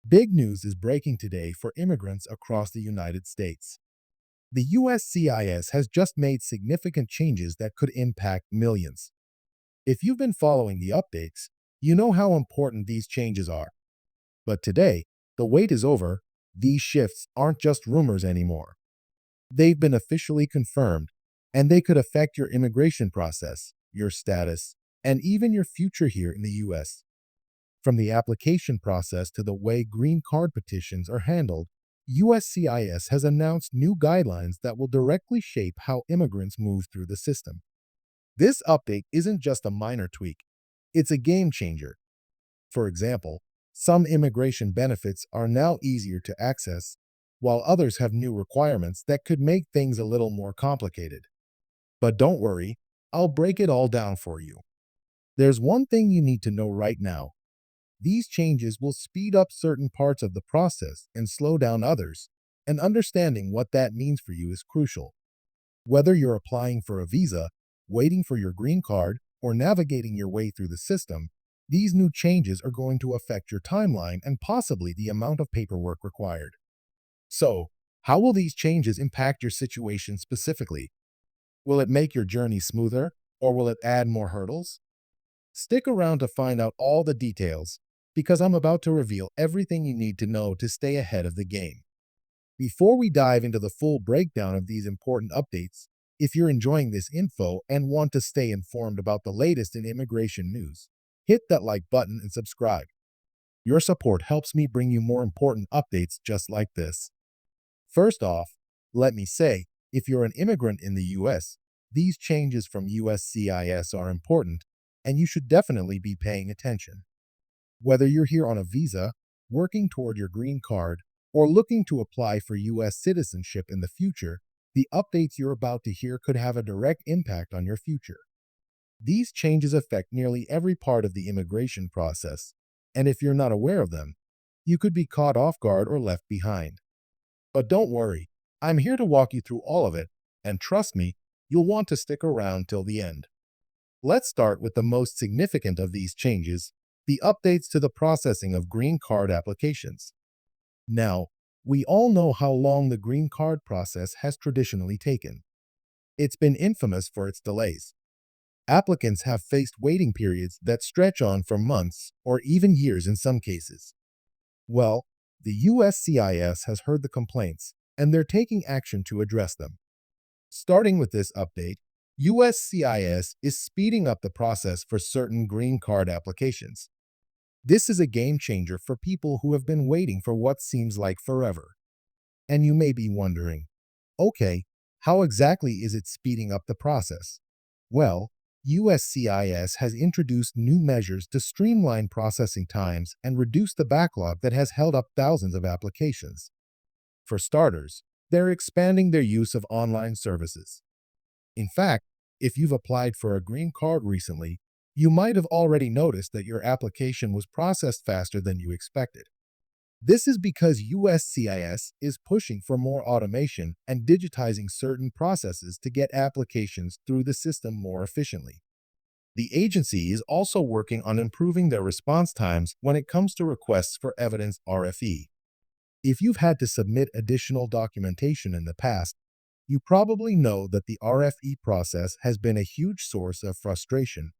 Big news is breaking today for immigrants across the United States. The USCIS has just made significant changes that could impact millions. If you've been following the updates, you know how important these changes are. But today, the wait is over. These shifts aren't just rumors anymore. They've been officially confirmed, and they could affect your immigration process, your status, and even your future here in the US. From the application process to the way green card petitions are handled, USCIS has announced new guidelines that will directly shape how immigrants move through the system. This update isn't just a minor tweak, it's a game changer. For example, some immigration benefits are now easier to access, while others have new requirements that could make things a little more complicated. But don't worry, I'll break it all down for you. There's one thing you need to know right now. These changes will speed up certain parts of the process and slow down others, and understanding what that means for you is crucial. Whether you're applying for a visa, waiting for your green card, or navigating your way through the system, these new changes are going to affect your timeline and possibly the amount of paperwork required. So, how will these changes impact your situation specifically? Will it make your journey smoother, or will it add more hurdles? Stick around to find out all the details, because I'm about to reveal everything you need to know to stay ahead of the game. Before we dive into the full breakdown of these important updates, if you're enjoying this info and want to stay informed about the latest in immigration news, hit that like button and subscribe. Your support helps me bring you more important updates just like this. First off, let me say, if you're an immigrant in the US, these changes from USCIS are important, and you should definitely be paying attention. Whether you're here on a visa, working toward your green card, or looking to apply for US citizenship in the future, the updates you're about to hear could have a direct impact on your future. These changes affect nearly every part of the immigration process, and if you're not aware of them, you could be caught off guard or left behind. But don't worry, I'm here to walk you through all of it, and trust me, you'll want to stick around till the end. Let's start with the most significant of these changes, the updates to the processing of green card applications. Now, we all know how long the green card process has traditionally taken. It's been infamous for its delays. Applicants have faced waiting periods that stretch on for months or even years in some cases. Well, the USCIS has heard the complaints, and they're taking action to address them. Starting with this update, USCIS is speeding up the process for certain green card applications. This is a game changer for people who have been waiting for what seems like forever. And you may be wondering, okay, how exactly is it speeding up the process? Well, USCIS has introduced new measures to streamline processing times and reduce the backlog that has held up thousands of applications. For starters, they're expanding their use of online services. In fact, if you've applied for a green card recently, you might have already noticed that your application was processed faster than you expected. This is because USCIS is pushing for more automation and digitizing certain processes to get applications through the system more efficiently. The agency is also working on improving their response times when it comes to requests for evidence RFE. If you've had to submit additional documentation in the past, you probably know that the RFE process has been a huge source of frustration.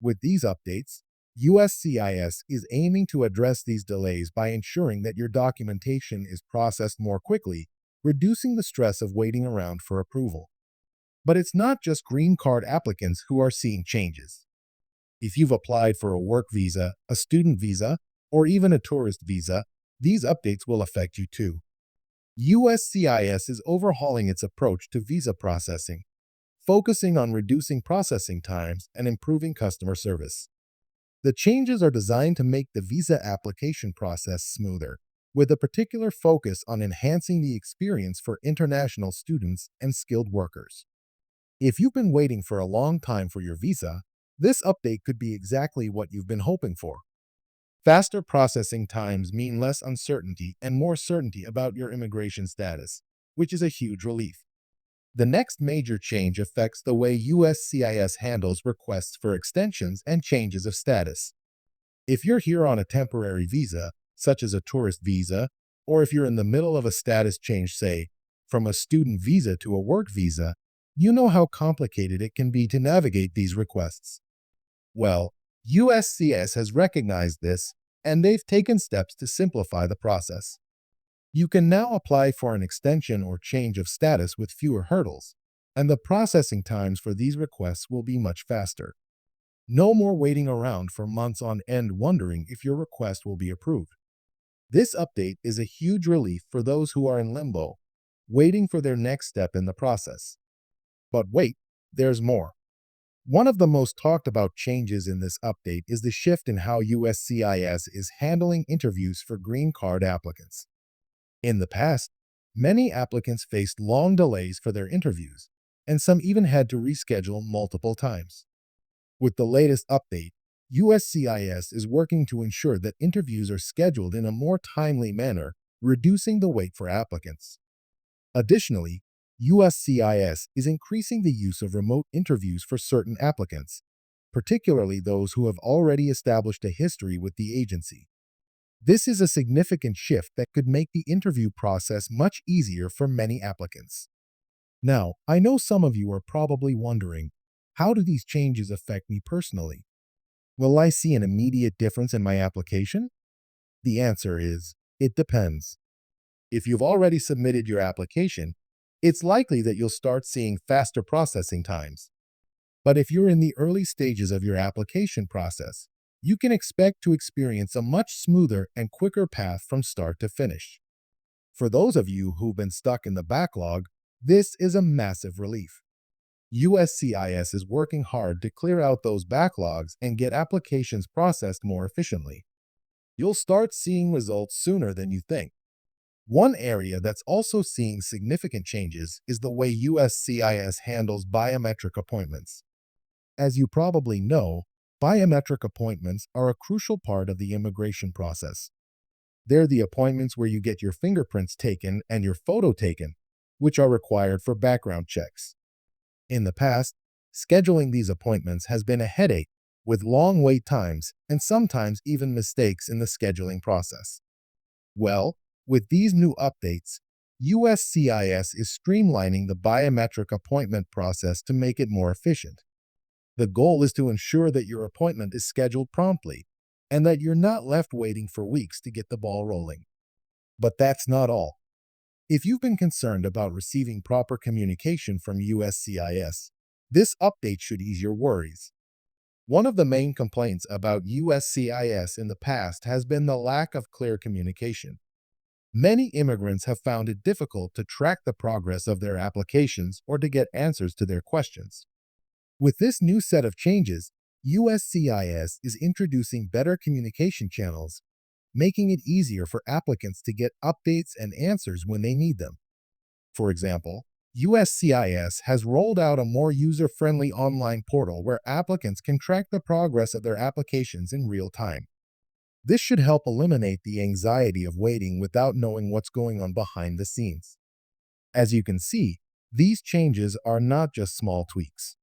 With these updates, USCIS is aiming to address these delays by ensuring that your documentation is processed more quickly, reducing the stress of waiting around for approval. But it's not just green card applicants who are seeing changes. If you've applied for a work visa, a student visa, or even a tourist visa, these updates will affect you too. USCIS is overhauling its approach to visa processing, focusing on reducing processing times and improving customer service. The changes are designed to make the visa application process smoother, with a particular focus on enhancing the experience for international students and skilled workers. If you've been waiting for a long time for your visa, this update could be exactly what you've been hoping for. Faster processing times mean less uncertainty and more certainty about your immigration status, which is a huge relief. The next major change affects the way USCIS handles requests for extensions and changes of status. If you're here on a temporary visa, such as a tourist visa, or if you're in the middle of a status change, say, from a student visa to a work visa, you know how complicated it can be to navigate these requests. Well, USCIS has recognized this, and they've taken steps to simplify the process. You can now apply for an extension or change of status with fewer hurdles, and the processing times for these requests will be much faster. No more waiting around for months on end wondering if your request will be approved. This update is a huge relief for those who are in limbo, waiting for their next step in the process. But wait, there's more. One of the most talked about changes in this update is the shift in how USCIS is handling interviews for green card applicants. In the past, many applicants faced long delays for their interviews, and some even had to reschedule multiple times. With the latest update, USCIS is working to ensure that interviews are scheduled in a more timely manner, reducing the wait for applicants. Additionally, USCIS is increasing the use of remote interviews for certain applicants, particularly those who have already established a history with the agency. This is a significant shift that could make the interview process much easier for many applicants. Now, I know some of you are probably wondering, how do these changes affect me personally? Will I see an immediate difference in my application? The answer is, it depends. If you've already submitted your application, it's likely that you'll start seeing faster processing times. But if you're in the early stages of your application process, you can expect to experience a much smoother and quicker path from start to finish. For those of you who've been stuck in the backlog, this is a massive relief. USCIS is working hard to clear out those backlogs and get applications processed more efficiently. You'll start seeing results sooner than you think. One area that's also seeing significant changes is the way USCIS handles biometric appointments. As you probably know, biometric appointments are a crucial part of the immigration process. They're the appointments where you get your fingerprints taken and your photo taken, which are required for background checks. In the past, scheduling these appointments has been a headache, with long wait times and sometimes even mistakes in the scheduling process. Well, with these new updates, USCIS is streamlining the biometric appointment process to make it more efficient. The goal is to ensure that your appointment is scheduled promptly and that you're not left waiting for weeks to get the ball rolling. But that's not all. If you've been concerned about receiving proper communication from USCIS, this update should ease your worries. One of the main complaints about USCIS in the past has been the lack of clear communication. Many immigrants have found it difficult to track the progress of their applications or to get answers to their questions. With this new set of changes, USCIS is introducing better communication channels, making it easier for applicants to get updates and answers when they need them. For example, USCIS has rolled out a more user-friendly online portal where applicants can track the progress of their applications in real time. This should help eliminate the anxiety of waiting without knowing what's going on behind the scenes. As you can see, these changes are not just small tweaks.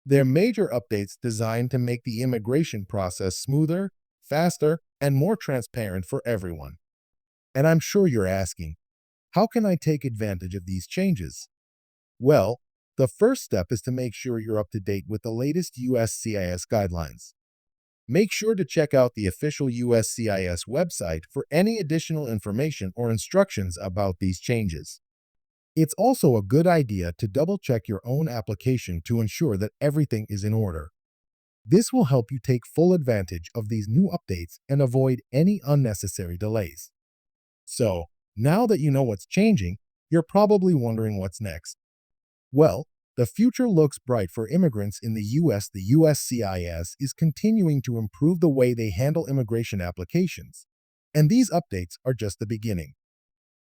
They're major updates designed to make the immigration process smoother, faster, and more transparent for everyone. And I'm sure you're asking, how can I take advantage of these changes? Well, the first step is to make sure you're up to date with the latest USCIS guidelines. Make sure to check out the official USCIS website for any additional information or instructions about these changes. It's also a good idea to double-check your own application to ensure that everything is in order. This will help you take full advantage of these new updates and avoid any unnecessary delays. So, now that you know what's changing, you're probably wondering what's next. Well, the future looks bright for immigrants in the U.S. The USCIS is continuing to improve the way they handle immigration applications, and these updates are just the beginning.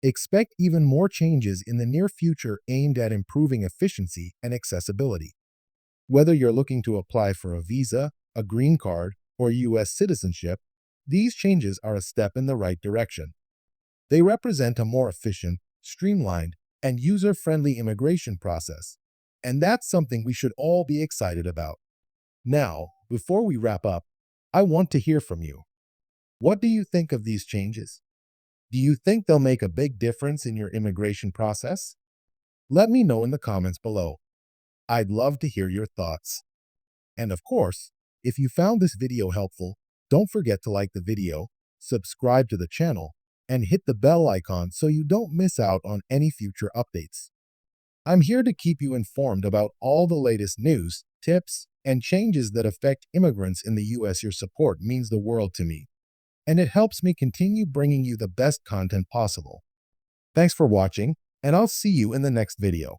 Expect even more changes in the near future aimed at improving efficiency and accessibility. Whether you're looking to apply for a visa, a green card, or U.S. citizenship, these changes are a step in the right direction. They represent a more efficient, streamlined, and user-friendly immigration process, and that's something we should all be excited about. Now, before we wrap up, I want to hear from you. What do you think of these changes? Do you think they'll make a big difference in your immigration process? Let me know in the comments below. I'd love to hear your thoughts. And of course, if you found this video helpful, don't forget to like the video, subscribe to the channel, and hit the bell icon so you don't miss out on any future updates. I'm here to keep you informed about all the latest news, tips, and changes that affect immigrants in the US. Your support means the world to me, and it helps me continue bringing you the best content possible. Thanks for watching, and I'll see you in the next video.